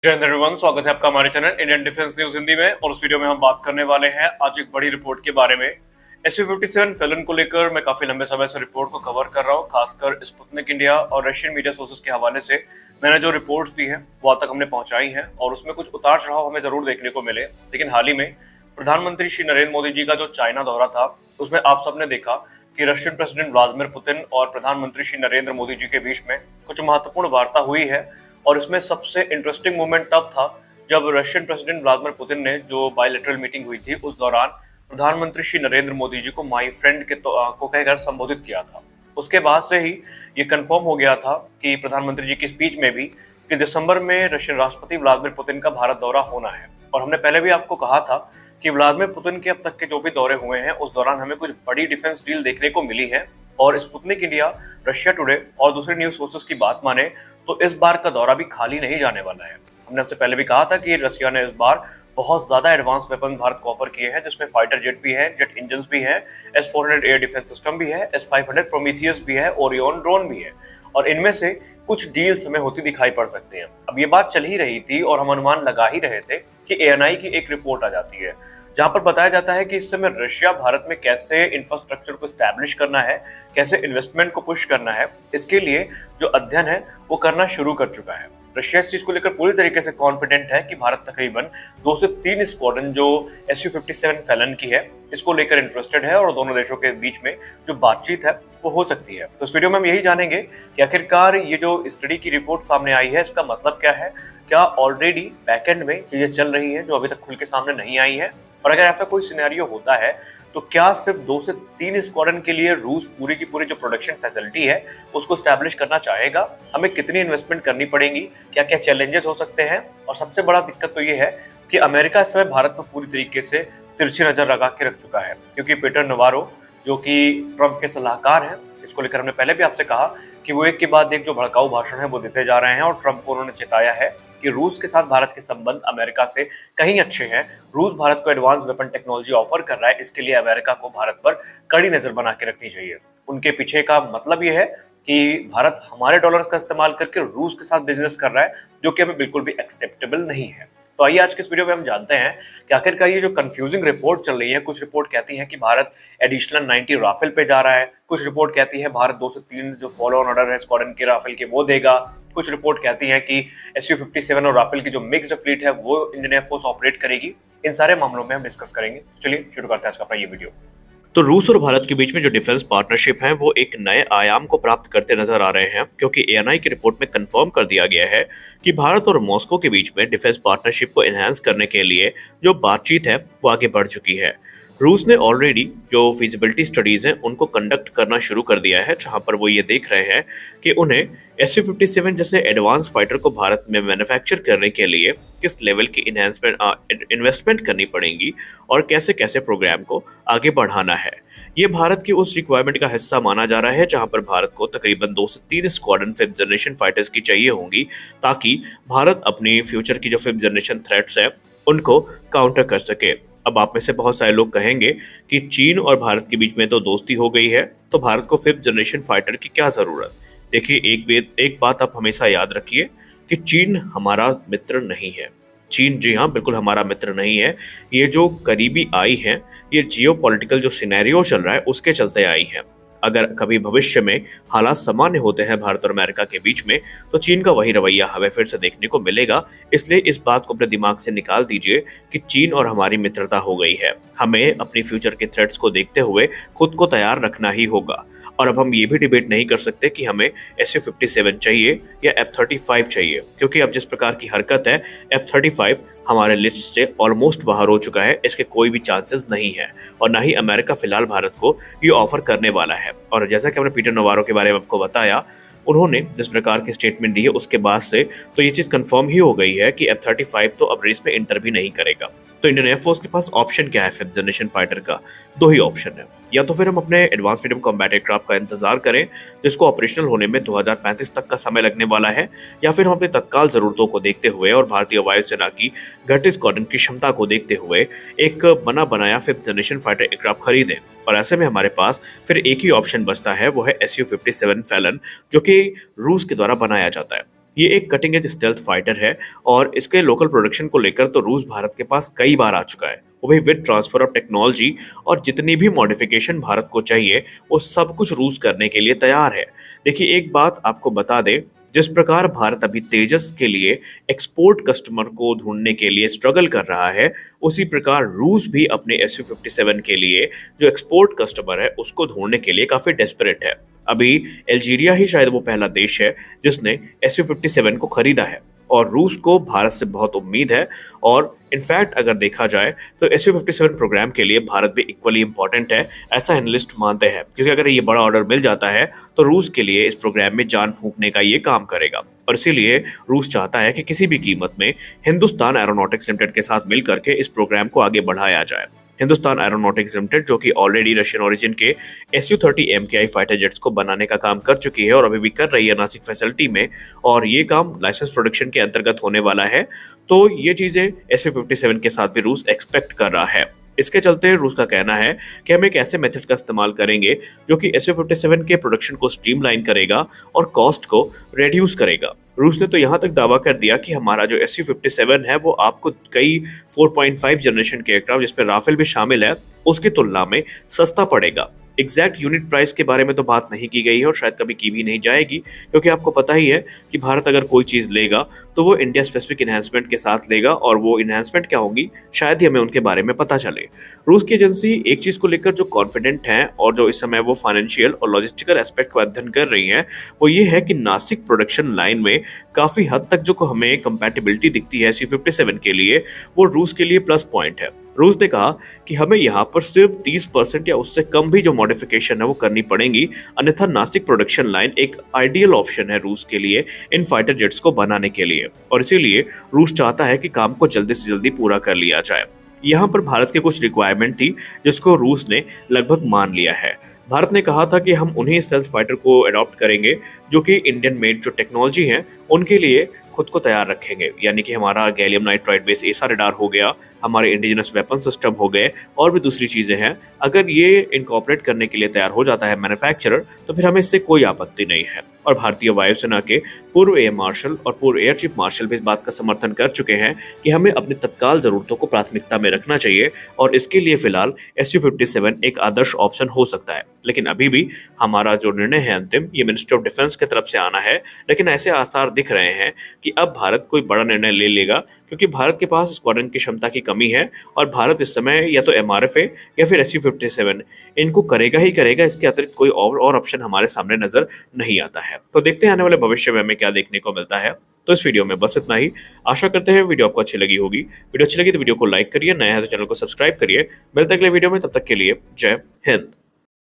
जय हिंद एवरीवन, स्वागत है आपका हमारे channel Indian defence news Hindi में। और उस वीडियो में हम बात करने वाले हैं आज एक बड़ी रिपोर्ट के बारे में। SU-57 फैलन को लेकर मैं काफी लंबे समय से रिपोर्ट को कवर कर रहा हूं, खासकर स्पुतनिक इंडिया और रशियन मीडिया सोर्सेज के हवाले से मैंने जो रिपोर्ट्स दी हैं वो आज तक हमने पहुंचाई हैं और उसमें कुछ उतार चढ़ाव हमें जरूर देखने को मिले। लेकिन हाल ही में प्रधानमंत्री श्री नरेंद्र मोदी जी का जो चाइना दौरा था उसमें आप सबने देखा कि रशियन प्रेसिडेंट व्लादिमीर पुतिन और प्रधानमंत्री श्री नरेंद्र मोदी जी के बीच में कुछ महत्वपूर्ण वार्ता हुई है। और इसमें सबसे इंटरेस्टिंग मोमेंट तब था जब रशियन प्रेसिडेंट व्लादिमीर पुतिन ने जो बायलैटरल मीटिंग हुई थी उस दौरान प्रधानमंत्री श्री नरेंद्र मोदी जी को माय फ्रेंड को कहकर संबोधित किया था। उसके बाद से ही ये कंफर्म हो गया था कि प्रधानमंत्री जी की स्पीच में भी कि दिसंबर में रशियन राष्ट्रपति व्लादिमीर पुतिन का भारत दौरा होना है। और हमने पहले भी आपको कहा था कि व्लादिमीर पुतिन के अब तक के जो भी दौरे हुए हैं उस दौरान हमें कुछ बड़ी डिफेंस डील देखने को मिली है। और स्पुतनिक इंडिया, रशिया टुडे और दूसरे न्यूज सोर्सेज की बात माने तो इस बार का दौरा भी खाली नहीं जाने वाला है। हमने उससे पहले भी कहा था कि रशिया ने इस बार बहुत ज्यादा एडवांस वेपन भारत को ऑफर किए हैं, जिसमें फाइटर जेट भी है, जेट इंजन भी है, S-400 एयर डिफेंस सिस्टम भी है, S-500 प्रोमीथियस भी है, ओरियन ड्रोन भी है। और इनमें से कुछ डील्स हमें होती दिखाई पड़ सकती हैं। अब ये बात चल ही रही थी और हम अनुमान लगा ही रहे थे कि ANI की एक रिपोर्ट आ जाती है जहां पर बताया जाता है कि इस समय रशिया भारत में कैसे इंफ्रास्ट्रक्चर को एस्टैब्लिश करना है, कैसे इन्वेस्टमेंट को पुश करना है, इसके लिए जो अध्ययन है वो करना शुरू कर चुका है। रशिया इस चीज को लेकर पूरी तरीके से कॉन्फिडेंट है कि भारत तकरीबन 2 से 3 स्क्वाड्रन जो SU-57 फैलन की है इसको लेकर इंटरेस्टेड है और दोनों देशों के बीच में जो बातचीत है वो हो सकती है। तो इस वीडियो में हम यही जानेंगे कि आखिरकार ये जो स्टडी की रिपोर्ट सामने आई है इसका मतलब क्या है, क्या ऑलरेडी बैकएंड में चीजें चल रही हैं जो अभी तक खुल के सामने नहीं आई है, और अगर ऐसा कोई सिनेरियो होता है तो क्या सिर्फ 2 से 3 स्क्वाड्रन के लिए रूस पूरी की पूरी जो प्रोडक्शन फैसिलिटी है उसको स्टैब्लिश करना चाहेगा, हमें कितनी इन्वेस्टमेंट करनी पड़ेगी, क्या क्या चैलेंजेस हो सकते हैं। और सबसे बड़ा दिक्कत तो ये है कि अमेरिका इस समय भारत पर पूरी तरीके से तिरछी नजर लगा के रख चुका है, क्योंकि पीटर नवारो जो कि ट्रंप के सलाहकार हैं, इसको लेकर हमने पहले भी आपसे कहा कि वो एक के बाद एक जो भड़काऊ भाषण है वो देते जा रहे हैं और ट्रंप को उन्होंने चेताया है कि रूस के साथ भारत के संबंध अमेरिका से कहीं अच्छे हैं। रूस भारत को एडवांस वेपन टेक्नोलॉजी ऑफर कर रहा है, इसके लिए अमेरिका को भारत पर कड़ी नजर बना के रखनी चाहिए। उनके पीछे का मतलब यह है कि भारत हमारे डॉलर्स का इस्तेमाल करके रूस के साथ बिजनेस कर रहा है, जो कि हमें बिल्कुल भी एक्सेप्टेबल नहीं है। तो आइए आज के इस वीडियो में हम जानते हैं कि आखिरकार ये जो कंफ्यूजिंग रिपोर्ट चल रही है, कुछ रिपोर्ट कहती है कि भारत एडिशनल 90 राफेल पे जा रहा है, कुछ रिपोर्ट कहती है भारत 2 से 3 जो फॉलो ऑन ऑर्डर है स्क्वाड्रन के राफेल के वो देगा, कुछ रिपोर्ट कहती है कि SU-57 और राफेल की जो मिक्स्ड फ्लीट है वो इंडियन एयरफोर्स ऑपरेट करेगी। इन सारे मामलों में हम डिस्कस करेंगे। चलिए शुरू करते हैं आज का अपना ये वीडियो। तो रूस और भारत के बीच में जो डिफेंस पार्टनरशिप है वो एक नए आयाम को प्राप्त करते नजर आ रहे हैं, क्योंकि ANI की रिपोर्ट में कंफर्म कर दिया गया है कि भारत और मॉस्को के बीच में डिफेंस पार्टनरशिप को एनहांस करने के लिए जो बातचीत है वो आगे बढ़ चुकी है। रूस ने ऑलरेडी जो फिजिबिलिटी स्टडीज हैं उनको कंडक्ट करना शुरू कर दिया है, जहां पर वो ये देख रहे हैं कि उन्हें SU-57 जैसे एडवांस फाइटर को भारत में मैन्युफैक्चर करने के लिए किस लेवल की इन्वेस्टमेंट करनी पड़ेगी और कैसे कैसे प्रोग्राम को आगे बढ़ाना है। ये भारत की उस रिक्वायरमेंट का हिस्सा माना जा रहा है जहां पर भारत को तकरीबन 2 से 3 स्क्वाड्रन 5th जनरेशन फाइटर्स की चाहिए होंगी, ताकि भारत अपनी फ्यूचर की जो 5th जनरेशन थ्रेट्स है उनको काउंटर कर सके। अब आप में से बहुत सारे लोग कहेंगे कि चीन और भारत के बीच में तो दोस्ती हो गई है, तो भारत को 5th जनरेशन फाइटर की क्या जरूरत। देखिए, एक बात आप हमेशा याद रखिए कि चीन हमारा मित्र नहीं है। चीन, जी हाँ, बिल्कुल हमारा मित्र नहीं है। ये जो करीबी आई है, ये जियोपॉलिटिकल जो सिनेरियो चल रहा है उसके चलते आई है। अगर कभी भविष्य में हालात सामान्य होते हैं भारत और अमेरिका के बीच में, तो चीन का वही रवैया हमें फिर से देखने को मिलेगा। इसलिए इस बात को अपने दिमाग से निकाल दीजिए कि चीन और हमारी मित्रता हो गई है। हमें अपनी फ्यूचर के थ्रेट्स को देखते हुए खुद को तैयार रखना ही होगा। और अब हम ये भी डिबेट नहीं कर सकते कि हमें SU-57 चाहिए या F-35 चाहिए, क्योंकि अब जिस प्रकार की हरकत है F-35 हमारे लिस्ट से ऑलमोस्ट बाहर हो चुका है, इसके कोई भी चांसेस नहीं है और ना ही अमेरिका फिलहाल भारत को ये ऑफर करने वाला है। और जैसा कि हमने पीटर नवारो के बारे में आपको बताया, उन्होंने जिस प्रकार की स्टेटमेंट दी है उसके बाद से तो ये चीज कंफर्म ही हो गई है कि F-35 तो अब रेस में इंटर भी नहीं करेगा। तो इंडियन एयरफोर्स के पास ऑप्शन क्या है 5th जनरेशन फाइटर का? 2 ही ऑप्शन है। या तो फिर हम अपने एडवांस मीडियम कॉम्बैट एयरक्राफ्ट का इंतजार करें जिसको ऑपरेशनल होने में 2035 तक का समय लगने वाला है, या फिर हम अपनी तत्काल जरूरतों को देखते हुए और भारतीय वायुसेना की घटित स्क्वाड्रन की क्षमता को देखते हुए एक बना बनाया 5th जनरेशन फाइटर एयरक्राफ्ट खरीदें। और ऐसे में हमारे पास फिर एक ही ऑप्शन बचता है, वो है SU-57 फैलन, जो कि रूस के द्वारा बनाया जाता है। ये एक कटिंग एज स्टेल्थ फाइटर है और इसके लोकल प्रोडक्शन को लेकर तो रूस भारत के पास कई बार आ चुका है, वो भी विद ट्रांसफर ऑफ टेक्नोलॉजी। और जितनी भी मॉडिफिकेशन भारत को चाहिए वो सब कुछ रूस करने के लिए तैयार है। देखिए, एक बात आपको बता दें, जिस प्रकार भारत अभी तेजस के लिए एक्सपोर्ट कस्टमर को ढूंढने के लिए स्ट्रगल कर रहा है, उसी प्रकार रूस भी अपने SU-57 के लिए जो एक्सपोर्ट कस्टमर है उसको ढूंढने के लिए काफी डेस्परेट है। अभी अल्जीरिया ही शायद वो पहला देश है जिसने SU-57 को खरीदा है और रूस को भारत से बहुत उम्मीद है। और इनफैक्ट अगर देखा जाए तो SU-57 प्रोग्राम के लिए भारत भी इक्वली इंपॉर्टेंट है, ऐसा एनालिस्ट मानते हैं, क्योंकि अगर ये बड़ा ऑर्डर मिल जाता है तो रूस के लिए इस प्रोग्राम में जान फूंकने का ये काम करेगा। और इसीलिए रूस चाहता है कि किसी भी कीमत में हिंदुस्तान एरोनॉटिक्स लिमिटेड के साथ मिलकर के इस प्रोग्राम को आगे बढ़ाया जाए। हिंदुस्तान एरोनॉटिक्स लिमिटेड जो कि ऑलरेडी रशियन ओरिजिन के Su-30 MKI फाइटर जेट्स को बनाने का काम कर चुकी है और अभी भी कर रही है नासिक फैसिलिटी में, और ये काम लाइसेंस प्रोडक्शन के अंतर्गत होने वाला है। तो ये चीजें Su-57 के साथ भी रूस एक्सपेक्ट कर रहा है। इसके चलते रूस का कहना है कि हम एक ऐसे मेथड का इस्तेमाल करेंगे जो कि Su-57 के प्रोडक्शन को स्ट्रीमलाइन करेगा और कॉस्ट को रिड्यूस करेगा। रूस ने तो यहाँ तक दावा कर दिया कि हमारा जो Su-57 है वो आपको कई 4.5 जनरेशन के एयरक्राफ्ट जिसमें राफेल भी शामिल है उसकी तुलना में सस्ता पड़ेगा। एग्जैक्ट यूनिट प्राइस के बारे में तो बात नहीं की गई है और शायद कभी की भी नहीं जाएगी, क्योंकि आपको पता ही है कि भारत अगर कोई चीज़ लेगा तो वो इंडिया स्पेसिफिक इन्हांसमेंट के साथ लेगा, और वो इन्हांसमेंट क्या होगी शायद ही हमें उनके बारे में पता चले। रूस की एजेंसी एक चीज़ को लेकर जो कॉन्फिडेंट है और जो इस समय वो फाइनेंशियल और लॉजिस्टिकल एस्पेक्ट को अध्ययन कर रही है वो ये है कि नासिक प्रोडक्शन लाइन में काफ़ी हद तक जो हमें कंपैटिबिलिटी दिखती है Su-57 के लिए, वो रूस के लिए प्लस पॉइंट है। रूस ने कहा कि हमें यहाँ पर सिर्फ 30% या उससे कम भी जो मॉडिफिकेशन है वो करनी पड़ेंगी, अन्यथा नासिक प्रोडक्शन लाइन एक आइडियल ऑप्शन है रूस के लिए इन फाइटर जेट्स को बनाने के लिए, और इसीलिए रूस चाहता है कि काम को जल्दी से जल्दी पूरा कर लिया जाए। यहाँ पर भारत के कुछ रिक्वायरमेंट थी जिसको रूस ने लगभग मान लिया है। भारत ने कहा था कि हम उन्हीं स्टेल्थ फाइटर को अडॉप्ट करेंगे जो कि इंडियन मेड जो टेक्नोलॉजी है उनके लिए खुद को तैयार रखेंगे, यानी कि हमारा गैलियम नाइट्राइड बेस एसा रडार हो गया, हमारे इंडिजिनस वेपन सिस्टम हो गए, और भी दूसरी चीज़ें हैं। अगर ये इनकॉर्पोरेट करने के लिए तैयार हो जाता है मैन्युफैक्चरर तो फिर हमें इससे कोई आपत्ति नहीं है। और भारतीय वायुसेना के पूर्व एयर मार्शल और पूर्व एयर चीफ मार्शल भी इस बात का समर्थन कर चुके हैं कि हमें अपनी तत्काल ज़रूरतों को प्राथमिकता में रखना चाहिए, और इसके लिए फिलहाल Su-57 एक आदर्श ऑप्शन हो सकता है। लेकिन अभी भी हमारा जो निर्णय है अंतिम, ये मिनिस्ट्री ऑफ डिफेंस की तरफ से आना है, लेकिन ऐसे आसार दिख रहे हैं कि अब भारत कोई बड़ा निर्णय ले लेगा, क्योंकि भारत के पास स्क्वाड्रन की क्षमता की कमी है और भारत इस समय या तो MRFA या फिर Su-57 इनको करेगा ही करेगा। इसके अतिरिक्त कोई और ऑप्शन हमारे सामने नजर नहीं आता है। तो देखते हैं आने वाले भविष्य में हमें क्या देखने को मिलता है। तो इस वीडियो में बस इतना ही। आशा करते हैं वीडियो आपको अच्छी लगी होगी। वीडियो अच्छी लगी तो वीडियो को लाइक करिए, नया है तो चैनल को सब्सक्राइब करिए। मिलते हैं अगले वीडियो में, तब तक के लिए जय हिंद।